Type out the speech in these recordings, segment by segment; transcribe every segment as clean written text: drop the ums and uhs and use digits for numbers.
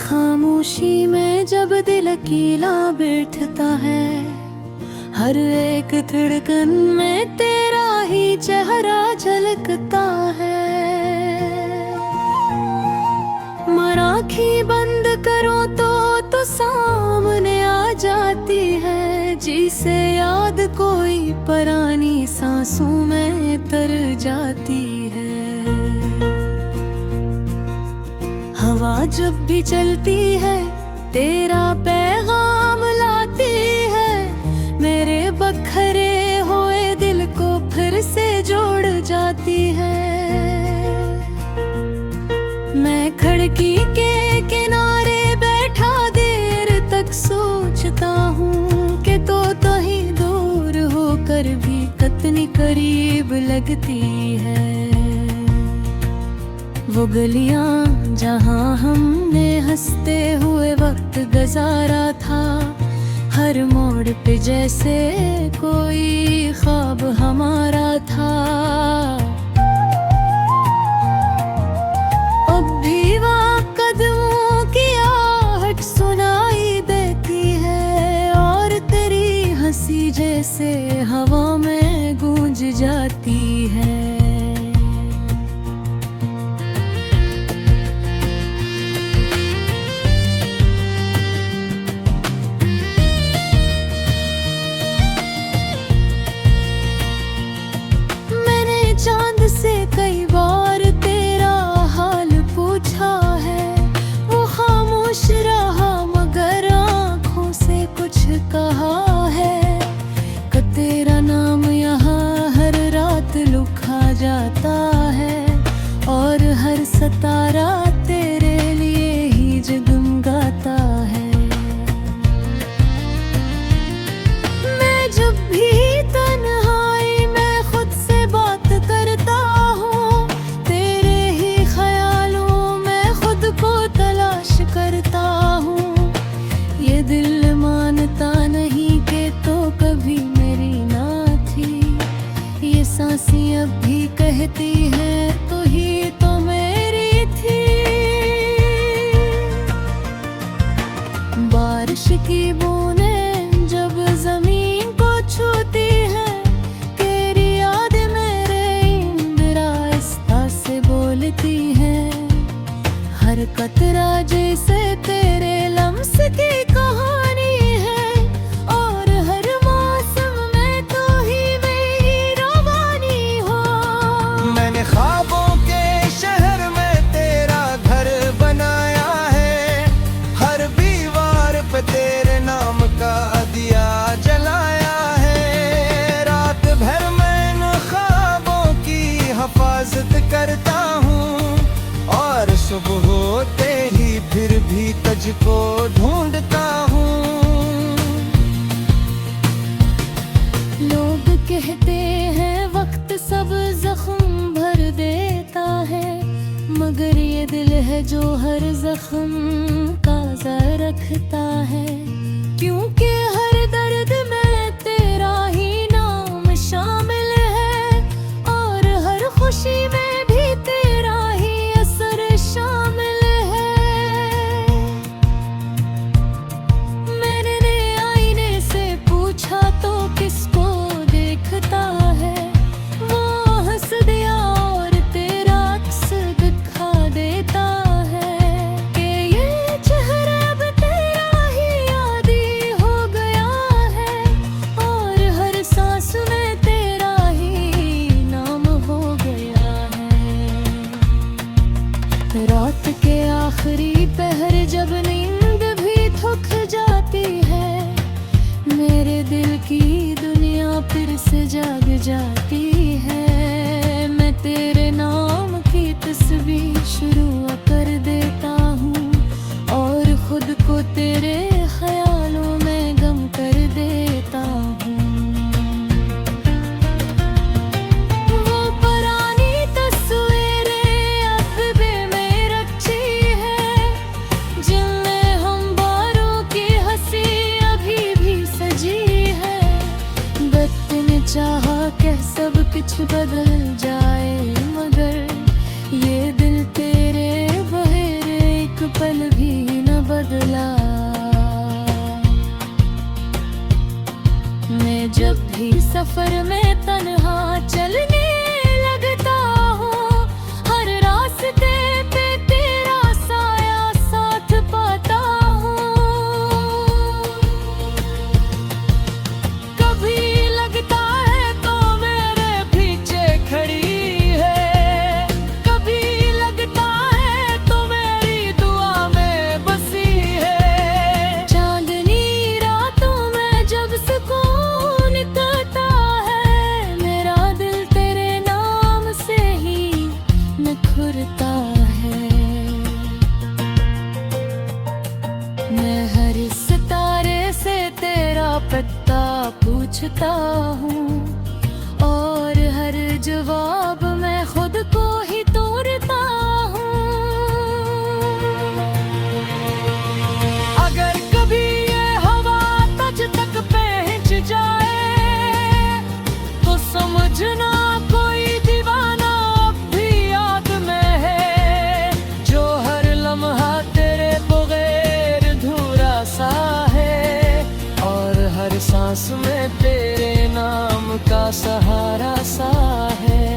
खामोशी में जब दिल अकेला बैठता है, हर एक धड़कन में तेरा ही चेहरा झलकता है। मराखी बंद करो तो सामने आ जाती है, जिसे याद कोई पुरानी सांसों में तर जाती है। हवा जब भी चलती है तेरा पैगाम लाती है, मेरे बखरे हुए दिल को फिर से जोड़ जाती है। मैं खिड़की के किनारे बैठा देर तक सोचता हूँ कि तो ही दूर होकर भी कितनी करीब लगती है। वो गलियां जहाँ हमने हंसते हुए वक्त गुजारा था, हर मोड़ पे जैसे कोई ख्वाब हमारा था। अब भी वहाँ कदमों की आहट सुनाई देती है, और तेरी हंसी जैसे हवा में गूंज जाती है। चांद से कई बार तेरा हाल पूछा है, वो खामोश रहा मगर आँखों से कुछ कहा है। कि तेरा नाम यहाँ हर रात लिखा जाता है, और हर सितारा तेरे लिए ही जगमगाता है। मैं जब भी दिल मानता नहीं कि तो कभी मेरी ना थी, ये सांसें अब भी कहती है तो ही तो मेरी थी। बारिश की बूंदें जब जमीन को छूती है, तेरी याद मेरे इंदिरा आहिस्ता से बोलती है। हर कतरा जैसे तेरे लम्स की कहानी है, और हर मौसम में तो ही मेरी रवानी हो। मैंने ख्वाबों के शहर में तेरा घर बनाया है, हर दीवार पे तेरे नाम का दिया जलाया है। रात भर मैं इन ख्वाबों की हिफाजत करता हूँ, और सुबह होते ही फिर भी तुझको ढूंढता हूँ। लोग कहते हैं वक्त सब जख्म भर देता है, मगर ये दिल है जो हर जख्म का असर रखता है। क्योंकि हर दर्द में तेरा ही नाम शामिल है, और हर खुशी में भी तेरा ही असर शामिल है। मैंने आईने से पूछा तो किसको देखता है, वो हंस दिया और तेरा अक्स दिखा देता है। कि ये चेहरा अब तेरा ही यादी हो गया है, और हर सांस में तेरा ही नाम हो गया है। रात के आखिरी पहर जब नींद भी थक जाती है, मेरे दिल की दुनिया फिर से जाग जाती है। मैं तेरे नाम की तस्वीर शुरू कर देता हूँ, और खुद को तेरे ख्यालों में गम कर देता हूँ। वो पुरानी तस्वीरें अखबे में रखी है, जिनमें हम बारों की हंसी अभी भी सजी है। वक्त ने चाहा कि सब कुछ बदल जाए, मगर ये दिल तेरे बहरे एक पल भी न मैं जब भी सफर में तन्हा चलने लगता हूँ, हर रास्ते पे तेरा साया साथ पाता हूँ। कभी लगता है तो मेरे पीछे खड़ी है, कभी लगता है तो मेरी दुआ में बसी है। चांदनी रातों में जब सुकून निकलता है, मेरा दिल तेरे नाम से ही निखरता है। मैं हर सितारे से तेरा पता पूछता हूँ, और हर जवाब मैं खुद को ही तोड़ता हूँ। अगर कभी ये हवा तुझ तक पहुंच जाए, तो समझना कोई दीवाना अब भी याद में है, जो हर लम्हा तेरे बगैर अधूरा सा है, और हर सांस में तेरे नाम का सहारा सा है।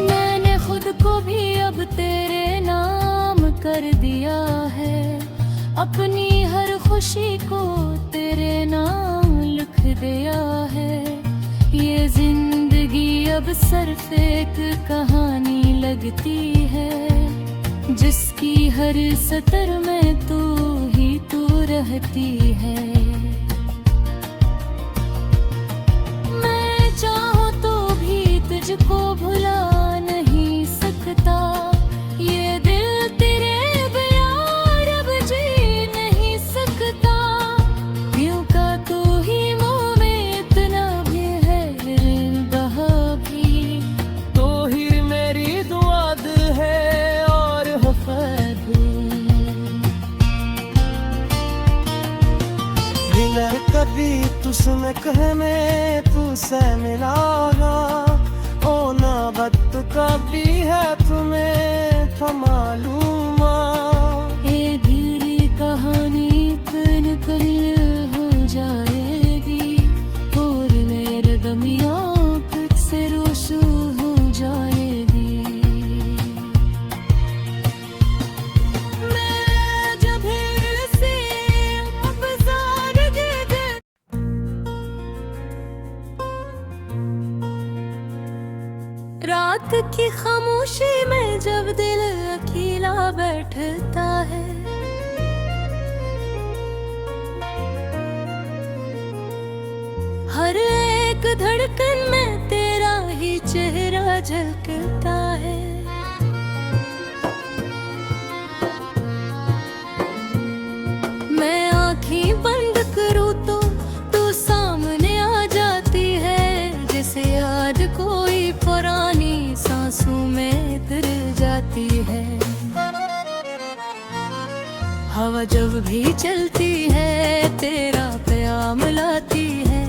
मैंने खुद को भी अब तेरे नाम कर दिया है, अपनी हर खुशी को तेरे नाम लिख दिया है। ये जिंदगी अब सिर्फ एक कहानी लगती है, जिसकी हर सतर में तू ही तू रहती है। मैं चाहूँ तो भी तुझको भुला नहीं सकता, ये दिल तेरे बगैर अब जी नहीं सकता। यूं का तू ही मुँह में इतना भी है बहा भी, तो ही मेरी दुआद है और हफद। दिलर कभी तुझमें कहने तुझसे मिलागा, ओ ना वक्त कभी है तुम्हें तो मालूम। ये धीरे कहानी कल कल हो जाएगी, और मेरे दमिया खुद से रोशू हो जाएगी। मैं जब भीड़ से बाजार दे रात की खामोशी में जब दिल अकेला बैठता है, हर एक धड़कन में तेरा ही चेहरा झलकता है। मैं आँखें बंद करूँ तो तू सामने आ जाती है, जैसे याद कोई पुरानी सांसों में तर जाती है। हवा जब भी चलती है तेरा प्याम लाती है,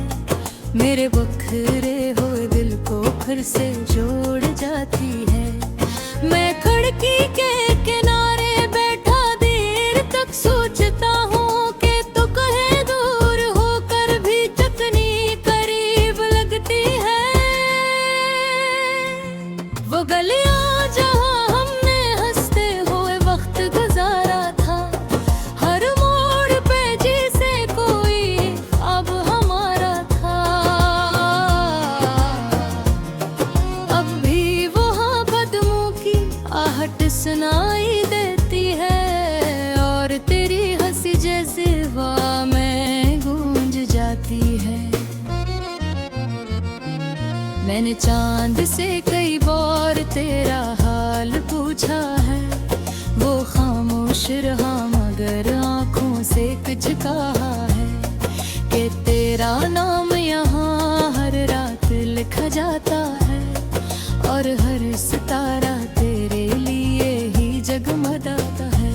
मेरे बखरे हुए दिल को फिर से जोड़ जाती है। मैं खिड़की के किनारे बैठा देर तक सोचता हूँ कि तू कहीं दूर होकर भी कितनी करीब लगती है। वो गलियाँ जहाँ हमने हंसते हुए वक्त गुजारा था, हर मोड़ पे जैसे कोई अब हमारा था। अब भी वहाँ कदमों की आहट सुनाई देती है, और तेरी हंसी जैसे हवा में गूंज जाती है। मैंने चांद से कई बार तेरा हाल पूछा है, वो खामोश रहा मगर आंखों से कुछ कहा है, कि तेरा नाम यहाँ हर रात लिखा जाता है, और हर सितारा तेरे लिए ही जगमगाता है।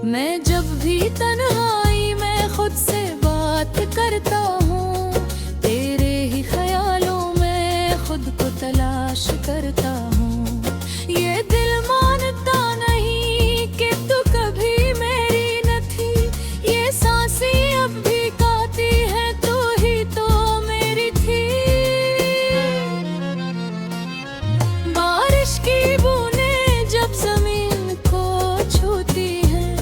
मैं जब भी तन्हाई करता हूँ, तेरे ही ख्यालों में खुद को तलाश करता हूँ। ये दिल मानता नहीं कि तू कभी मेरी न थी, ये सांसें अब भी गाती है तू ही तो मेरी थी। बारिश की बूंदें जब जमीन को छूती हैं,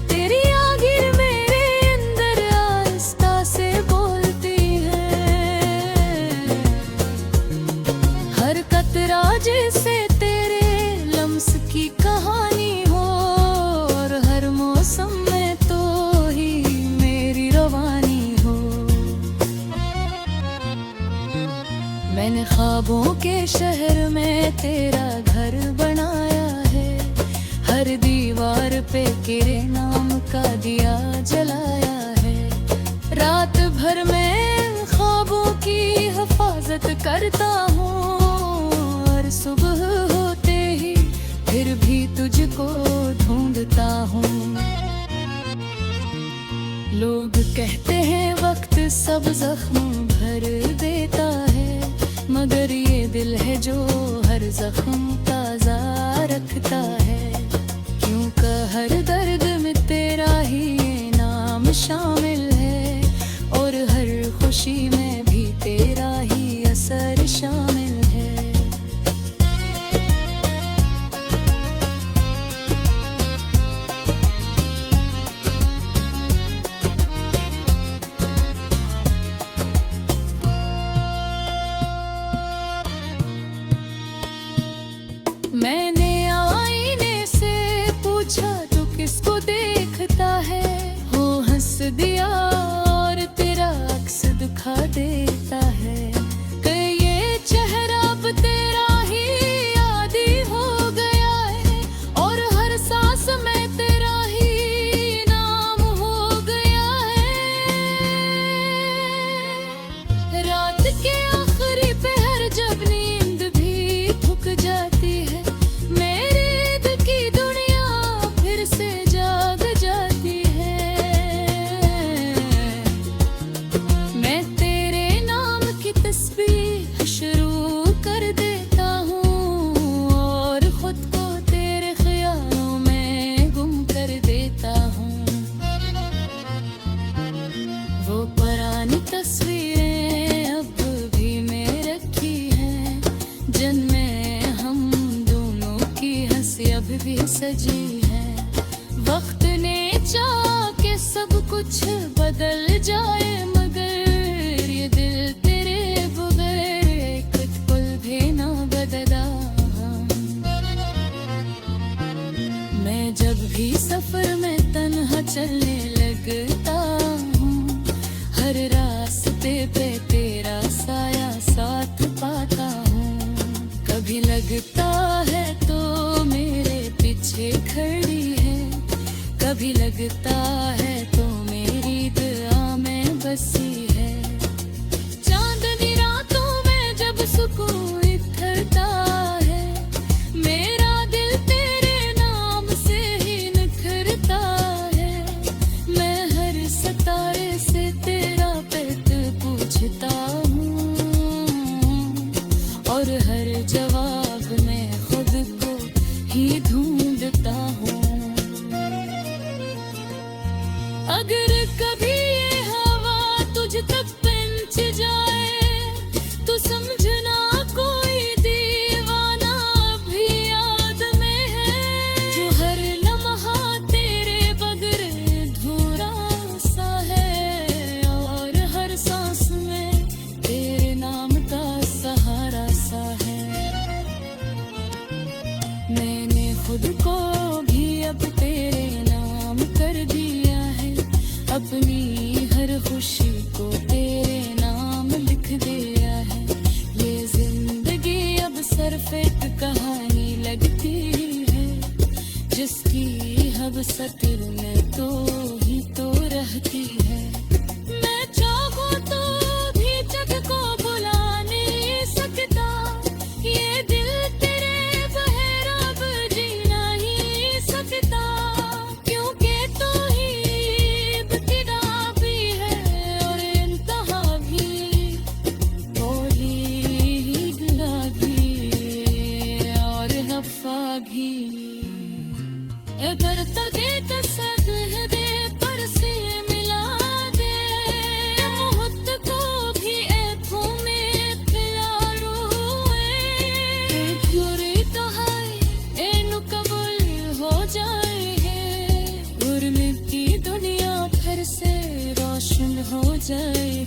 तेरी आगिर मेरे अंदर आहिस्ता से बोलती है। हर कतरा जैसे तेरे लम्स की कहानी हो, और हर मौसम में तो ही मेरी रवानी हो। मैंने ख्वाबों के शहर में तेरा घर बनाया है, हर दीवार पे तेरे नाम का दिया जलाया है। रात भर मैं ख्वाबों की हिफाजत करता हूँ, और सुबह होते ही फिर भी तुझको ढूंढता हूँ। लोग कहते हैं वक्त सब जख्म भर देता है, मगर ये दिल है जो हर जख्म ताजा रखता है। क्यों का हर दर्द में तेरा ही ये नाम शामिल है, और हर खुशी में भी तेरा ही असर शामिल है। मैंने आईने से पूछा तू किसको देखता है, हो हंस दिया और तेरा अक्स दिखा देता है। कि ये चेहरा अब तेरा ही यादी हो गया है, और हर सांस में तेरा ही नाम हो गया है। रात के आखिरी पहर जब नींद भी थक जाती है, मेरे दिल की दुनिया फिर से जाग जाती है। मैं तेरे नाम की तस्बीह शुरू कर देता हूँ, और खुद को तेरे ख्यालों में गुम कर देता हूँ। वो पुरानी तस्वीरें अब भी मैं रखी हैं, जिनमें हम दोनों की हंसी अब भी सजी है। वक्त ने चाहा कि सब कुछ बदल जाए, मगर ये दिल तेरे बगैर एक पल भी ना बदला। मैं जब भी सफर में तन्हा चलने लगता हूँ, हर रास्ते पे तेरा साया साथ पाता हूँ। कभी लगता है तो मेरे पीछे खड़ी है, कभी लगता है तो मेरी दुआ में बसी है। चांदनी रातों में जब सुकून इतरता है, मेरा दिल तेरे नाम से ही निखरता है। मैं हर सितारे से तेरा पेट पूछता हूँ, और हर जवाब में खुद को ही ढूंढता हूँ। अगर कभी ये हवा तुझ तक पहुंच जाए, तो समझना कोई दीवाना भी याद में है। जो हर लम्हा तेरे बगैर अधूरा सा है, और हर सांस में तेरे नाम का सहारा सा है। मैंने खुद को भी अब तेरे नाम कर दिया है, अपनी हर खुशी को तेरे नाम लिख दिया है। ये जिंदगी अब सिर्फ एक कहानी लगती है, जिसकी हब सतर में तो ही तो रहती है। मैं चाहूं तो भी जग को बुला नहीं सकता, ये दिल तेरे बगैर अब जी नहीं सकता। क्योंकि तो ही इब्तिदा भी है और जाए